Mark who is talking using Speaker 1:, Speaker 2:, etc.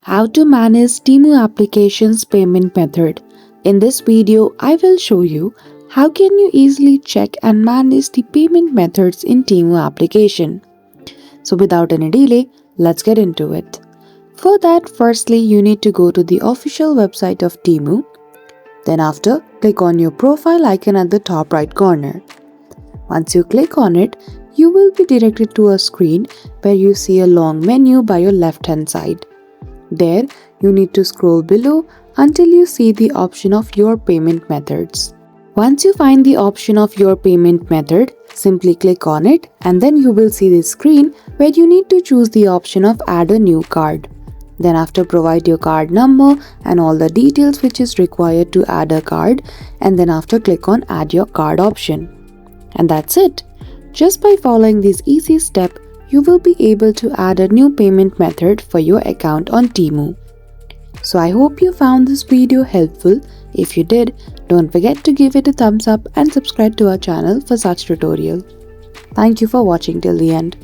Speaker 1: How to manage Temu application's payment method. In this video, I will show you how can you easily check and manage the payment methods in Temu application. So without any delay, let's get into it. For that, firstly, you need to go to the official website of Temu. Then after, click on your profile icon at the top right corner. Once you click on it, you will be directed to a screen where you see a long menu by your left hand side. There, you need to scroll below until you see the option of your payment methods. Once you find the option of your payment method, simply click on it and then you will see this screen where you need to choose the option of add a new card. Then after, provide your card number and all the details which is required to add a card, and then after, click on add your card option. And that's it. Just by following this easy step, you will be able to add a new payment method for your account on Temu. So I hope you found this video helpful. If you did, don't forget to give it a thumbs up and subscribe to our channel for such tutorial. Thank you for watching till the end.